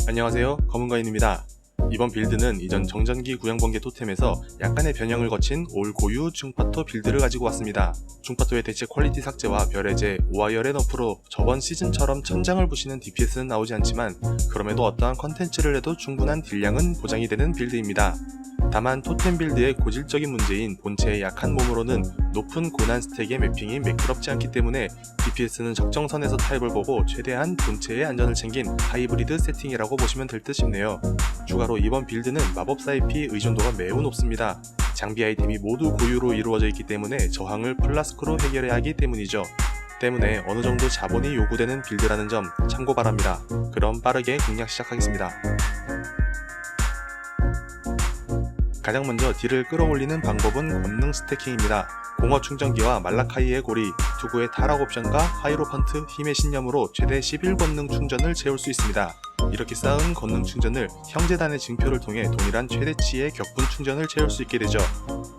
안녕하세요, 검은거인입니다. 이번 빌드는 이전 정전기 구형번개 토템에서 약간의 변형을 거친 올 고유 중파토 빌드를 가지고 왔습니다. 중파토의 대체 퀄리티 삭제와 별해제, 오하이어의 너프로 저번 시즌처럼 천장을 부시는 DPS는 나오지 않지만 그럼에도 어떠한 컨텐츠를 해도 충분한 딜량은 보장이 되는 빌드입니다. 다만 토템 빌드의 고질적인 문제인 본체의 약한 몸으로는 높은 고난 스택의 매핑이 매끄럽지 않기 때문에 DPS는 적정선에서 타입을 보고 최대한 본체의 안전을 챙긴 하이브리드 세팅이라고 보시면 될 듯 싶네요. 추가로 이번 빌드는 마법사 EP 의존도가 매우 높습니다. 장비 아이템이 모두 고유로 이루어져 있기 때문에 저항을 플라스크로 해결해야 하기 때문이죠. 때문에 어느정도 자본이 요구되는 빌드라는 점 참고 바랍니다. 그럼 빠르게 공략 시작하겠습니다. 가장 먼저 딜을 끌어올리는 방법은 권능 스태킹입니다. 공허 충전기와 말라카이의 고리, 투구의 타락 옵션과 하이로펀트 힘의 신념으로 최대 11권능 충전을 채울 수 있습니다. 이렇게 쌓은 권능 충전을 형제단의 증표를 통해 동일한 최대치의 격분 충전을 채울 수 있게 되죠.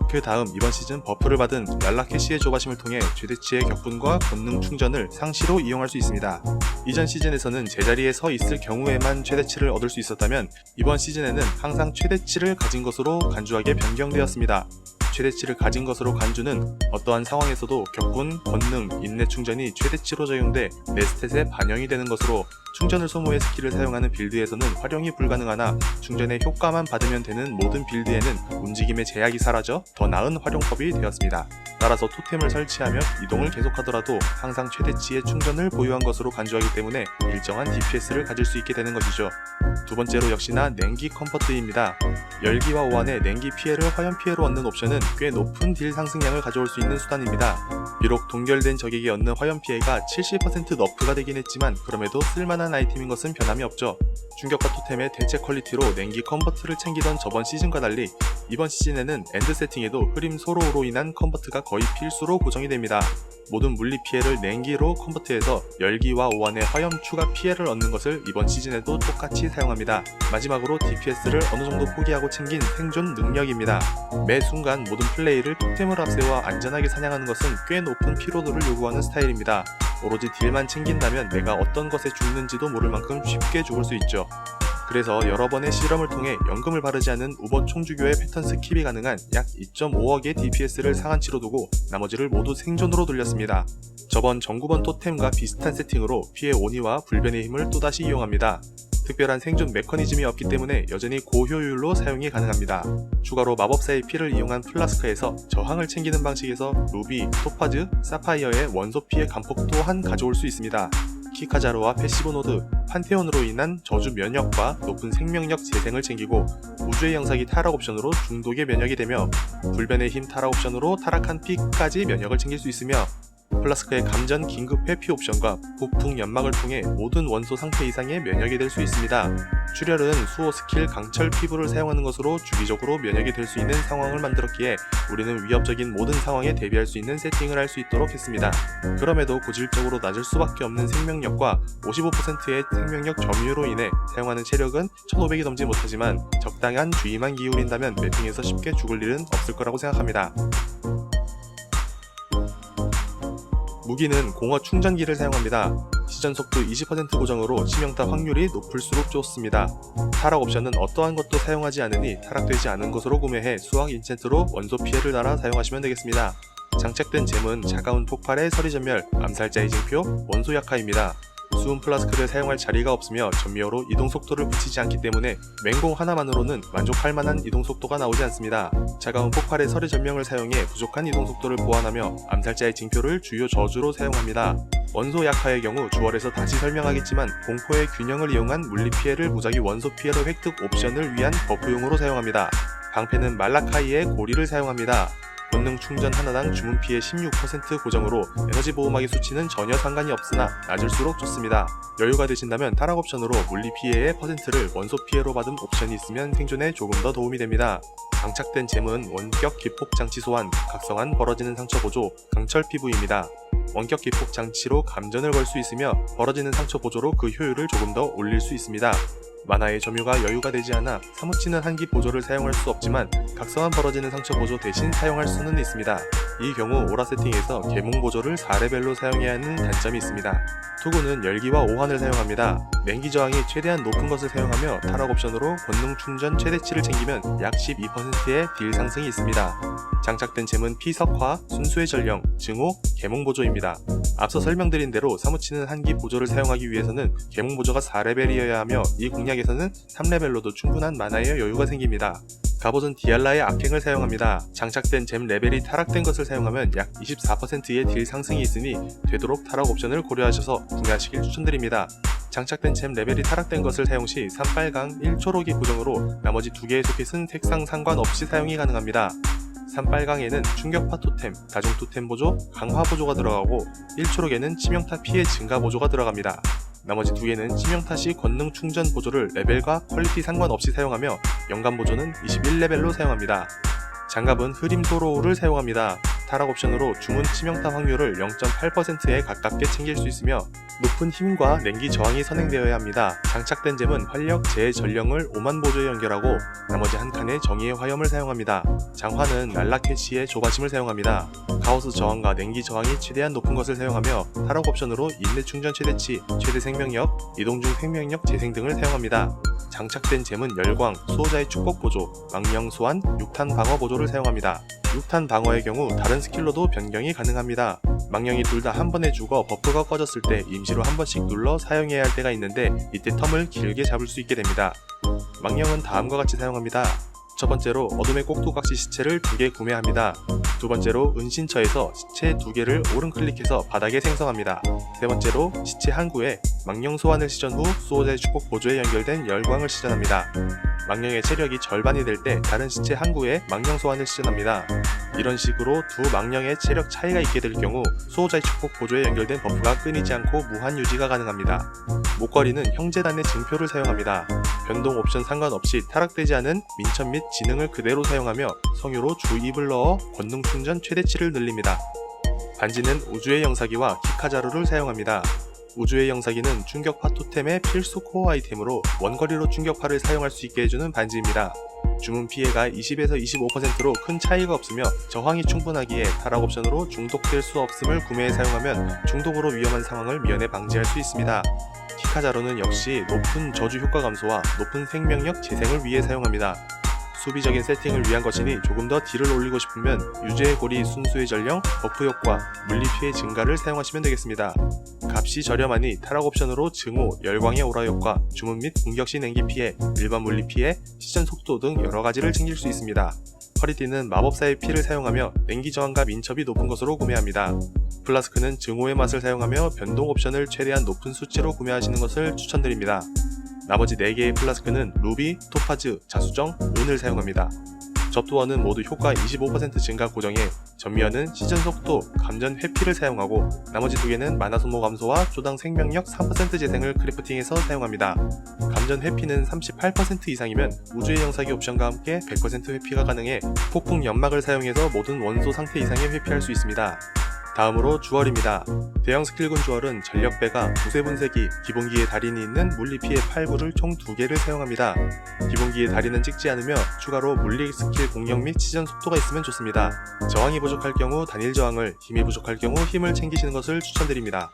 그 다음 이번 시즌 버프를 받은 랄라캐시의 조바심을 통해 최대치의 격분과 권능 충전을 상시로 이용할 수 있습니다. 이전 시즌에서는 제자리에 서 있을 경우에만 최대치를 얻을 수 있었다면 이번 시즌에는 항상 최대치를 가진 것으로 간주하게 변경되었습니다. 최대치를 가진 것으로 간주는 어떠한 상황에서도 격분, 권능, 인내 충전이 최대치로 적용돼 내 스탯에 반영이 되는 것으로 충전을 소모해 스킬을 사용하는 빌드에서는 활용이 불가능하나 충전의 효과만 받으면 되는 모든 빌드에는 움직임의 제약이 사라져 더 나은 활용법이 되었습니다. 따라서 토템을 설치하며 이동을 계속하더라도 항상 최대치의 충전을 보유한 것으로 간주하기 때문에 일정한 DPS를 가질 수 있게 되는 것이죠. 두 번째로 역시나 냉기 컴포트입니다. 열기와 오한의 냉기 피해를 화염 피해로 얻는 옵션은 꽤 높은 딜 상승량을 가져올 수 있는 수단입니다. 비록 동결된 적에게 얻는 화염 피해가 70% 너프가 되긴 했지만 그럼에도 쓸만한 아이템인 것은 변함이 없죠. 충격파 토템의 대체 퀄리티로 냉기 컨버트를 챙기던 저번 시즌과 달리 이번 시즌에는 엔드 세팅에도 흐림 소로로 인한 컨버트가 거의 필수로 고정이 됩니다. 모든 물리 피해를 냉기로 컨버트해서 열기와 오한의 화염 추가 피해를 얻는 것을 이번 시즌에도 똑같이 사용합니다. 마지막으로 DPS를 어느정도 포기하고 챙긴 생존 능력입니다. 매 순간 모든 플레이를 토템을 앞세워 안전하게 사냥하는 것은 꽤 높은 피로도를 요구하는 스타일입니다. 오로지 딜만 챙긴다면 내가 어떤 것에 죽는지도 모를 만큼 쉽게 죽을 수 있죠. 그래서 여러 번의 실험을 통해 연금을 바르지 않은 우버 총주교의 패턴 스킵이 가능한 약 2.5억의 DPS를 상한치로 두고 나머지를 모두 생존으로 돌렸습니다. 저번 정구번 토템과 비슷한 세팅으로 피해 온이와 불변의 힘을 또다시 이용합니다. 특별한 생존 메커니즘이 없기 때문에 여전히 고효율로 사용이 가능합니다. 추가로 마법사의 피를 이용한 플라스크에서 저항을 챙기는 방식에서 루비, 토파즈, 사파이어의 원소 피해 감폭 또한 가져올 수 있습니다. 키카자루와 패시브 노드, 판테온으로 인한 저주 면역과 높은 생명력 재생을 챙기고 우주의 영사기 타락 옵션으로 중독의 면역이 되며 불변의 힘 타락 옵션으로 타락한 피까지 면역을 챙길 수 있으며 플라스크의 감전 긴급 회피 옵션과 폭풍 연막을 통해 모든 원소 상태 이상의 면역이 될 수 있습니다. 출혈은 수호 스킬 강철 피부를 사용하는 것으로 주기적으로 면역이 될 수 있는 상황을 만들었기에 우리는 위협적인 모든 상황에 대비할 수 있는 세팅을 할 수 있도록 했습니다. 그럼에도 고질적으로 낮을 수밖에 없는 생명력과 55%의 생명력 점유로 인해 사용하는 체력은 1500이 넘지 못하지만 적당한 주의만 기울인다면 매핑에서 쉽게 죽을 일은 없을 거라고 생각합니다. 무기는 공허 충전기를 사용합니다. 시전 속도 20% 고정으로 치명타 확률이 높을수록 좋습니다. 타락 옵션은 어떠한 것도 사용하지 않으니 타락되지 않은 것으로 구매해 수학 인챈트로 원소 피해를 달아 사용하시면 되겠습니다. 장착된 잼은 차가운 폭발의 서리전멸, 암살자의 징표, 원소 약화입니다. 수은 플라스크를 사용할 자리가 없으며 전미어로 이동 속도를 붙이지 않기 때문에 맹공 하나만으로는 만족할 만한 이동 속도가 나오지 않습니다. 차가운 폭발의 서리 전명을 사용해 부족한 이동 속도를 보완하며 암살자의 징표를 주요 저주로 사용합니다. 원소 약화의 경우 주얼에서 다시 설명하겠지만 공포의 균형을 이용한 물리 피해를 무작위 원소 피해로 획득 옵션을 위한 버프용으로 사용합니다. 방패는 말라카이의 고리를 사용합니다. 권능 충전 하나당 주문 피해 16% 고정으로 에너지 보호막의 수치는 전혀 상관이 없으나 낮을수록 좋습니다. 여유가 되신다면 타락 옵션으로 물리 피해의 퍼센트를 원소 피해로 받은 옵션이 있으면 생존에 조금 더 도움이 됩니다. 장착된 잼은 원격 기폭 장치 소환, 각성한 벌어지는 상처 보조, 강철 피부입니다. 원격 기폭 장치로 감전을 걸 수 있으며 벌어지는 상처 보조로 그 효율을 조금 더 올릴 수 있습니다. 만화의 점유가 여유가 되지 않아 사무치는 한기 보조를 사용할 수 없지만 각성한 벌어지는 상처 보조 대신 사용할 수는 있습니다. 이 경우 오라 세팅에서 계몽 보조를 4레벨로 사용해야 하는 단점이 있습니다. 투구는 열기와 오한을 사용합니다. 냉기 저항이 최대한 높은 것을 사용하며 타락 옵션으로 권능 충전 최대치를 챙기면 약 12%의 딜 상승이 있습니다. 장착된 잼은 피석화, 순수의 전령, 증오, 계몽 보조입니다. 앞서 설명드린 대로 사무치는 한기 보조를 사용하기 위해서는 계몽 보조가 4레벨이어야 하며 이 공략에서는 3레벨로도 충분한 만화의 여유가 생깁니다. 갑옷은 디알라의 악행을 사용합니다. 장착된 잼 레벨이 타락된 것을 사용하면 약 24%의 딜 상승이 있으니 되도록 타락 옵션을 고려하셔서 구매하시길 추천드립니다. 장착된 잼 레벨이 타락된 것을 사용 시 3빨강 1초록이 고정으로 나머지 2개의 소켓은 색상 상관없이 사용이 가능합니다. 3빨강에는 충격파 토템, 다중 토템 보조, 강화 보조가 들어가고 1초록에는 치명타 피해 증가 보조가 들어갑니다. 나머지 2개는 치명타 시 권능 충전 보조를 레벨과 퀄리티 상관없이 사용하며 연간 보조는 21레벨로 사용합니다. 장갑은 흐림 도로우를 사용합니다. 타락 옵션으로 주문 치명타 확률을 0.8%에 가깝게 챙길 수 있으며 높은 힘과 냉기 저항이 선행되어야 합니다. 장착된 잼은 활력, 재, 전령을 5만 보조에 연결하고 나머지 한 칸의 정의의 화염을 사용합니다. 장화는 날라캐시의 조바심을 사용합니다. 가오스 저항과 냉기 저항이 최대한 높은 것을 사용하며 타락 옵션으로 인내 충전 최대치, 최대 생명력, 이동 중 생명력 재생 등을 사용합니다. 장착된 잼은 열광, 수호자의 축복 보조, 망령 소환, 6탄 방어 보조를 사용합니다. 6탄 방어의 경우 다른 스킬로도 변경이 가능합니다. 망령이 둘 다 한 번에 죽어 버프가 꺼졌을 때 임시로 한 번씩 눌러 사용해야 할 때가 있는데 이때 텀을 길게 잡을 수 있게 됩니다. 망령은 다음과 같이 사용합니다. 첫 번째로 어둠의 꼭두각시 시체를 2개 구매합니다. 두 번째로 은신처에서 시체 2개를 오른클릭해서 바닥에 생성합니다. 세 번째로 시체 한 구에 망령 소환을 시전 후 수호자의 축복 보조에 연결된 열광을 시전합니다. 망령의 체력이 절반이 될 때 다른 시체 한 구에 망령 소환을 시전합니다. 이런 식으로 두 망령의 체력 차이가 있게 될 경우 수호자의 축복 보조에 연결된 버프가 끊이지 않고 무한 유지가 가능합니다. 목걸이는 형제단의 증표를 사용합니다. 변동 옵션 상관없이 타락되지 않은 민첩 및 지능을 그대로 사용하며 성유로 주 입을 넣어 권능 충전 최대치를 늘립니다. 반지는 우주의 영사기와 키카자루를 사용합니다. 우주의 영사기는 충격파 토템의 필수 코어 아이템으로 원거리로 충격파를 사용할 수 있게 해주는 반지입니다. 주문 피해가 20에서 25%로 큰 차이가 없으며 저항이 충분하기에 타락 옵션으로 중독될 수 없음을 구매해 사용하면 중독으로 위험한 상황을 미연에 방지할 수 있습니다. 키카자루는 역시 높은 저주 효과 감소와 높은 생명력 재생을 위해 사용합니다. 수비적인 세팅을 위한 것이니 조금 더 딜을 올리고 싶으면 유죄의 고리, 순수의 전령, 버프 효과, 물리 피해 증가를 사용하시면 되겠습니다. 값이 저렴하니 타락 옵션으로 증오, 열광의 오라 효과, 주문 및 공격 시 냉기 피해, 일반 물리 피해, 시전 속도 등 여러가지를 챙길 수 있습니다. 허리띠는 마법사의 피를 사용하며 냉기 저항과 민첩이 높은 것으로 구매합니다. 플라스크는 증오의 맛을 사용하며 변동 옵션을 최대한 높은 수치로 구매하시는 것을 추천드립니다. 나머지 4개의 플라스크는 루비, 토파즈, 자수정, 은을 사용합니다. 접두어는 모두 효과 25% 증가 고정에 전미어는 시전 속도, 감전 회피를 사용하고 나머지 2개는 마나 소모 감소와 조당 생명력 3% 재생을 크래프팅해서 사용합니다. 감전 회피는 38% 이상이면 우주의 영사기 옵션과 함께 100% 회피가 가능해 폭풍 연막을 사용해서 모든 원소 상태 이상에 회피할 수 있습니다. 다음으로 주얼입니다. 대형 스킬군 주얼은 전력배가 무쇠 분쇄기, 기본기에 달인이 있는 물리 피해 8구를 총 2개를 사용합니다. 기본기에 달인은 찍지 않으며 추가로 물리 스킬 공격 및 시전 속도가 있으면 좋습니다. 저항이 부족할 경우 단일 저항을, 힘이 부족할 경우 힘을 챙기시는 것을 추천드립니다.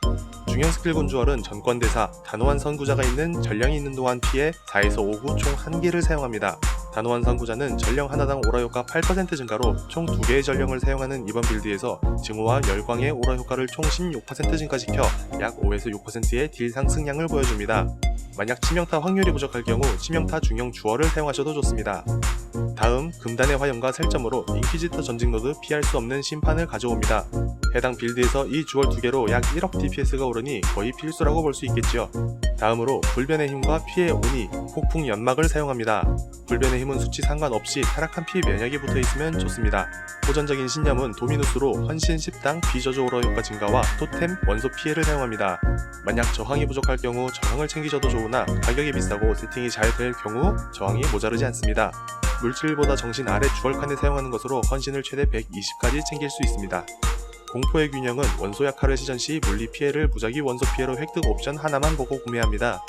중형 스킬군 주얼은 전권대사, 단호한 선구자가 있는 전령이 있는 동안 피해 4에서 5구 총 1개를 사용합니다. 단호한 선구자는 전령 하나당 오라 효과 8% 증가로 총 2개의 전령을 사용하는 이번 빌드에서 증오와 열광의 오라 효과를 총 16% 증가시켜 약 5에서 6%의 딜 상승량을 보여줍니다. 만약 치명타 확률이 부족할 경우 치명타 중형 주얼을 사용하셔도 좋습니다. 다음 금단의 화염과 살점으로 인퀴지터 전직 노드 피할 수 없는 심판을 가져옵니다. 해당 빌드에서 이 주얼 2개로 약 1억 DPS가 오르니 거의 필수라고 볼 수 있겠지요. 다음으로 불변의 힘과 피해 오니, 폭풍 연막을 사용합니다. 불변의 힘은 수치 상관없이 타락한 피 면역이 붙어있으면 좋습니다. 호전적인 신념은 도미누스로 헌신 10당 비저주 오라 효과 증가와 토템, 원소 피해를 사용합니다. 만약 저항이 부족할 경우 저항을 챙기셔도 좋으나 가격이 비싸고 세팅이 잘 될 경우 저항이 모자르지 않습니다. 물질보다 정신 아래 주얼칸을 사용하는 것으로 헌신을 최대 120까지 챙길 수 있습니다. 공포의 균형은 원소 약화를 시전 시 물리 피해를 무작위 원소 피해로 획득 옵션 하나만 보고 구매합니다.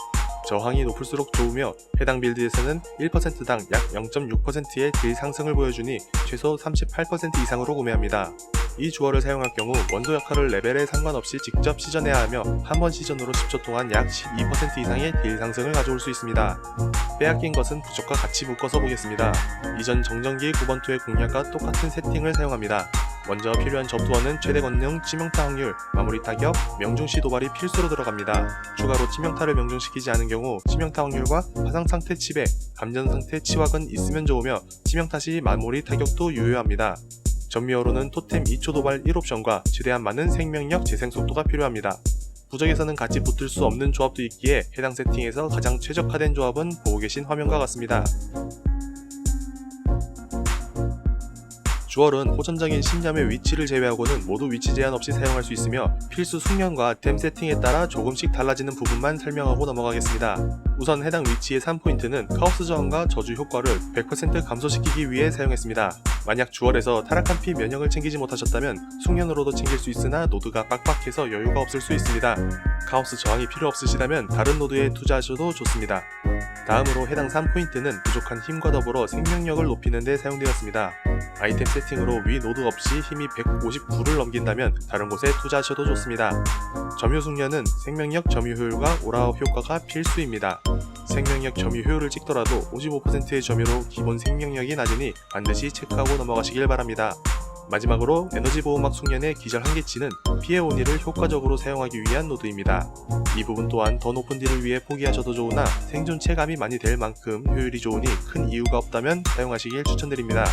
저항이 높을수록 좋으며 해당 빌드에서는 1%당 약 0.6%의 딜 상승을 보여주니 최소 38% 이상으로 구매합니다. 이 주얼을 사용할 경우 원소 역할을 레벨에 상관없이 직접 시전해야 하며 한 번 시전으로 10초 동안 약 12% 이상의 딜 상승을 가져올 수 있습니다. 빼앗긴 것은 부적과 같이 묶어서 보겠습니다. 이전 정전기 9번투의 공략과 똑같은 세팅을 사용합니다. 먼저 필요한 접두어는 최대 권능, 치명타 확률, 마무리 타격, 명중시 도발이 필수로 들어갑니다. 추가로 치명타를 명중시키지 않은 경우 치명타 확률과 화상 상태 치배, 감전 상태 치확은 있으면 좋으며 치명타 시 마무리 타격도 유효합니다. 전미어로는 토템 2초 도발 1옵션과 최대한 많은 생명력 재생 속도가 필요합니다. 부적에서는 같이 붙을 수 없는 조합도 있기에 해당 세팅에서 가장 최적화된 조합은 보고 계신 화면과 같습니다. 주얼은 호전적인 신념의 위치를 제외하고는 모두 위치 제한 없이 사용할 수 있으며 필수 숙련과 템 세팅에 따라 조금씩 달라지는 부분만 설명하고 넘어가겠습니다. 우선 해당 위치의 3포인트는 카오스 저항과 저주 효과를 100% 감소시키기 위해 사용했습니다. 만약 주얼에서 타락한 피 면역을 챙기지 못하셨다면 숙련으로도 챙길 수 있으나 노드가 빡빡해서 여유가 없을 수 있습니다. 카오스 저항이 필요 없으시다면 다른 노드에 투자하셔도 좋습니다. 다음으로 해당 3포인트는 부족한 힘과 더불어 생명력을 높이는 데 사용되었습니다. 아이템 세팅으로 위 노드 없이 힘이 159를 넘긴다면 다른 곳에 투자하셔도 좋습니다. 점유 숙련은 생명력 점유 효율과 오라업 효과가 필수입니다. 생명력 점유 효율을 찍더라도 55%의 점유로 기본 생명력이 낮으니 반드시 체크하고 넘어가시길 바랍니다. 마지막으로 에너지 보호막 숙련의 기절 한계치는 피해 온리를 효과적으로 사용하기 위한 노드입니다. 이 부분 또한 더 높은 딜을 위해 포기하셔도 좋으나 생존 체감이 많이 될 만큼 효율이 좋으니 큰 이유가 없다면 사용하시길 추천드립니다.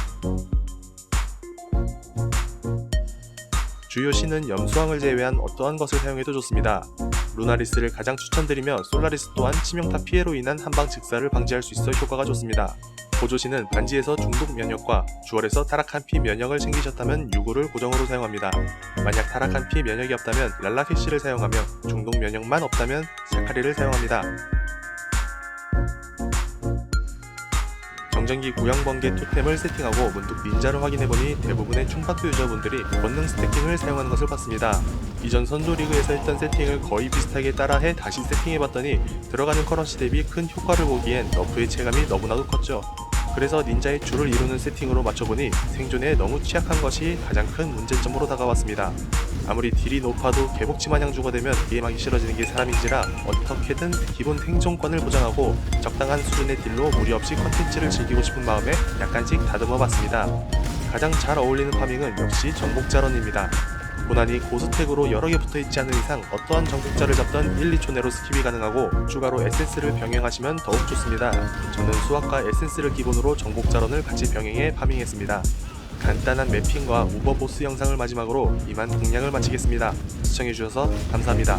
주요 신은 염수왕을 제외한 어떠한 것을 사용해도 좋습니다. 루나리스를 가장 추천드리며 솔라리스 또한 치명타 피해로 인한 한방 즉사를 방지할 수 있어 효과가 좋습니다. 보조신은 반지에서 중독 면역과 주얼에서 타락한 피 면역을 챙기셨다면 유구를 고정으로 사용합니다. 만약 타락한 피 면역이 없다면 랄라캐시를 사용하며 중독 면역만 없다면 사카리를 사용합니다. 정전기 구형번개 토템을 세팅하고 문득 닌자를 확인해보니 대부분의 충파크 유저분들이 권능 스태킹을 사용하는 것을 봤습니다. 이전 선조리그에서 했던 세팅을 거의 비슷하게 따라해 다시 세팅해봤더니 들어가는 커런시 대비 큰 효과를 보기엔 너프의 체감이 너무나도 컸죠. 그래서 닌자의 줄을 이루는 세팅으로 맞춰보니 생존에 너무 취약한 것이 가장 큰 문제점으로 다가왔습니다. 아무리 딜이 높아도 개복치 마냥 죽어대면 게임하기 싫어지는 게 사람인지라 어떻게든 기본 생존권을 보장하고 적당한 수준의 딜로 무리 없이 컨텐츠를 즐기고 싶은 마음에 약간씩 다듬어 봤습니다. 가장 잘 어울리는 파밍은 역시 정복자런입니다. 고난이 고스택으로 여러 개 붙어있지 않은 이상 어떠한 정복자를 잡던 1, 2초 내로 스킵이 가능하고 추가로 에센스를 병행하시면 더욱 좋습니다. 저는 수학과 에센스를 기본으로 정복자런을 같이 병행해 파밍했습니다. 간단한 맵핑과 우버보스 영상을 마지막으로 이만 공략을 마치겠습니다. 시청해주셔서 감사합니다.